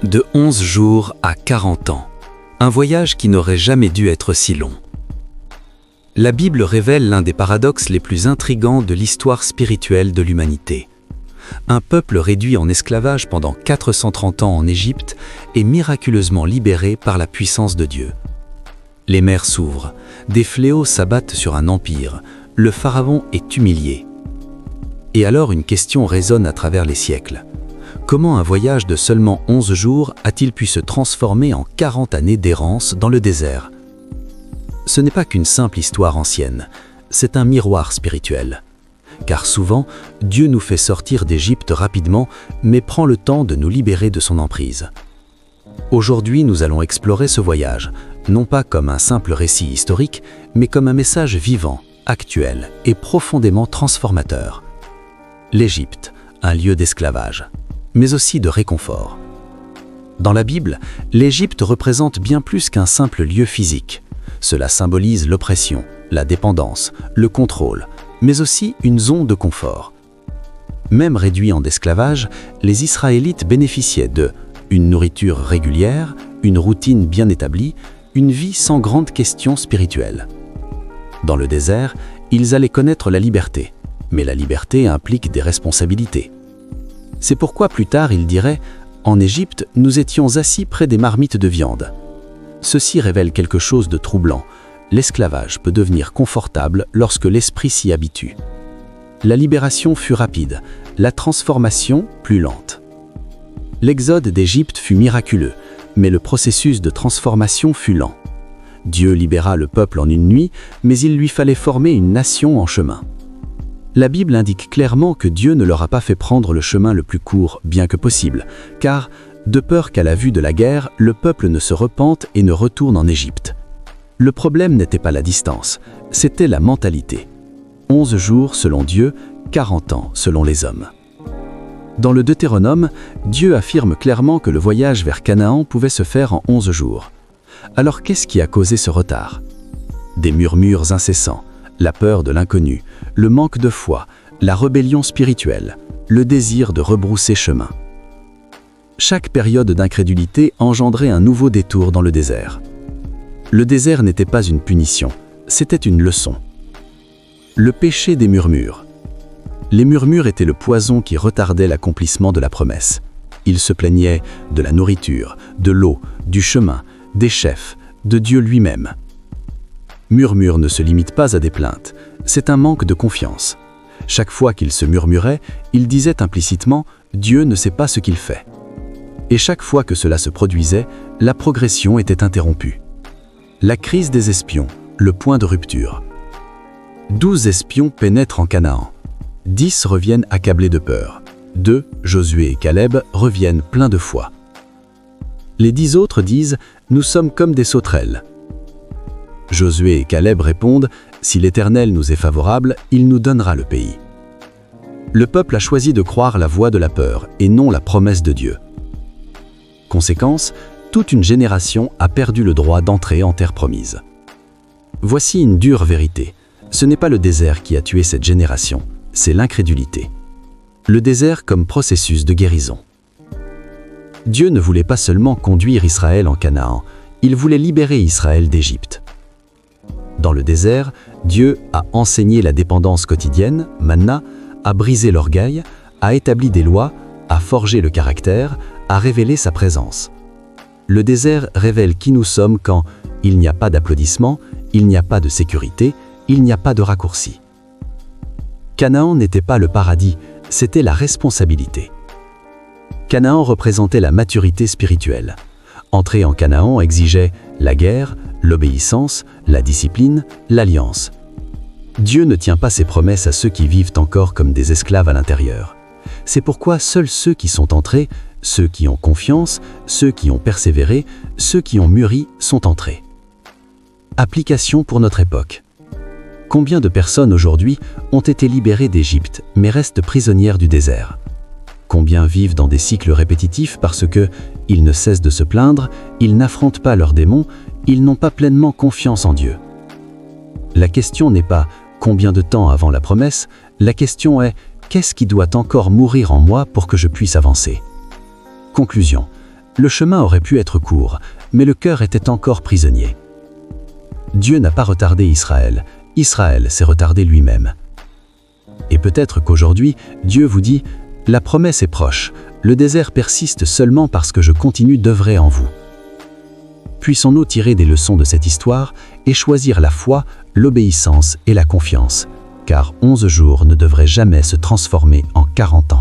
De 11 jours à 40 ans. Un voyage qui n'aurait jamais dû être si long. La Bible révèle l'un des paradoxes les plus intrigants de l'histoire spirituelle de l'humanité. Un peuple réduit en esclavage pendant 430 ans en Égypte est miraculeusement libéré par la puissance de Dieu. Les mers s'ouvrent, des fléaux s'abattent sur un empire, le pharaon est humilié. Et alors une question résonne à travers les siècles. Comment un voyage de seulement 11 jours a-t-il pu se transformer en 40 années d'errance dans le désert? Ce n'est pas qu'une simple histoire ancienne, c'est un miroir spirituel. Car souvent, Dieu nous fait sortir d'Égypte rapidement, mais prend le temps de nous libérer de son emprise. Aujourd'hui, nous allons explorer ce voyage, non pas comme un simple récit historique, mais comme un message vivant, actuel et profondément transformateur. L'Égypte, un lieu d'esclavage, mais aussi de réconfort. Dans la Bible, l'Égypte représente bien plus qu'un simple lieu physique. Cela symbolise l'oppression, la dépendance, le contrôle, mais aussi une zone de confort. Même réduits en esclavage, les Israélites bénéficiaient de une nourriture régulière, une routine bien établie, une vie sans grandes questions spirituelles. Dans le désert, ils allaient connaître la liberté, mais la liberté implique des responsabilités. C'est pourquoi plus tard il dirait « En Égypte, nous étions assis près des marmites de viande ». Ceci révèle quelque chose de troublant. L'esclavage peut devenir confortable lorsque l'esprit s'y habitue. La libération fut rapide, la transformation plus lente. L'exode d'Égypte fut miraculeux, mais le processus de transformation fut lent. Dieu libéra le peuple en une nuit, mais il lui fallait former une nation en chemin. La Bible indique clairement que Dieu ne leur a pas fait prendre le chemin le plus court, bien que possible, car, de peur qu'à la vue de la guerre, le peuple ne se repente et ne retourne en Égypte. Le problème n'était pas la distance, c'était la mentalité. 11 jours selon Dieu, 40 ans selon les hommes. Dans le Deutéronome, Dieu affirme clairement que le voyage vers Canaan pouvait se faire en 11 jours. Alors qu'est-ce qui a causé ce retard? Des murmures incessants, la peur de l'inconnu, le manque de foi, la rébellion spirituelle, le désir de rebrousser chemin. Chaque période d'incrédulité engendrait un nouveau détour dans le désert. Le désert n'était pas une punition, c'était une leçon. Le péché des murmures. Les murmures étaient le poison qui retardait l'accomplissement de la promesse. Ils se plaignaient de la nourriture, de l'eau, du chemin, des chefs, de Dieu lui-même. Murmure ne se limite pas à des plaintes, c'est un manque de confiance. Chaque fois qu'il se murmurait, il disait implicitement « Dieu ne sait pas ce qu'il fait ». Et chaque fois que cela se produisait, la progression était interrompue. La crise des espions, le point de rupture. 12 espions pénètrent en Canaan. 10 reviennent accablés de peur. 2, Josué et Caleb, reviennent pleins de foi. Les 10 autres disent « Nous sommes comme des sauterelles ». Josué et Caleb répondent « Si l'Éternel nous est favorable, il nous donnera le pays ». Le peuple a choisi de croire la voix de la peur et non la promesse de Dieu. Conséquence, toute une génération a perdu le droit d'entrer en terre promise. Voici une dure vérité. Ce n'est pas le désert qui a tué cette génération, c'est l'incrédulité. Le désert comme processus de guérison. Dieu ne voulait pas seulement conduire Israël en Canaan, il voulait libérer Israël d'Égypte. Dans le désert, Dieu a enseigné la dépendance quotidienne, manna, a brisé l'orgueil, a établi des lois, a forgé le caractère, a révélé sa présence. Le désert révèle qui nous sommes quand il n'y a pas d'applaudissements, il n'y a pas de sécurité, il n'y a pas de raccourci. Canaan n'était pas le paradis, c'était la responsabilité. Canaan représentait la maturité spirituelle. Entrer en Canaan exigeait la guerre, l'obéissance, la discipline, l'alliance. Dieu ne tient pas ses promesses à ceux qui vivent encore comme des esclaves à l'intérieur. C'est pourquoi seuls ceux qui sont entrés, ceux qui ont confiance, ceux qui ont persévéré, ceux qui ont mûri sont entrés. Application pour notre époque. Combien de personnes aujourd'hui ont été libérées d'Égypte mais restent prisonnières du désert? Combien vivent dans des cycles répétitifs parce que ils ne cessent de se plaindre, ils n'affrontent pas leurs démons, ils n'ont pas pleinement confiance en Dieu? La question n'est pas combien de temps avant la promesse, la question est qu'est-ce qui doit encore mourir en moi pour que je puisse avancer? Conclusion. Le chemin aurait pu être court, mais le cœur était encore prisonnier. Dieu n'a pas retardé Israël, Israël s'est retardé lui-même. Et peut-être qu'aujourd'hui, Dieu vous dit « La promesse est proche, le désert persiste seulement parce que je continue d'œuvrer en vous. » Puissons-nous tirer des leçons de cette histoire et choisir la foi, l'obéissance et la confiance, car 11 jours ne devraient jamais se transformer en 40 ans.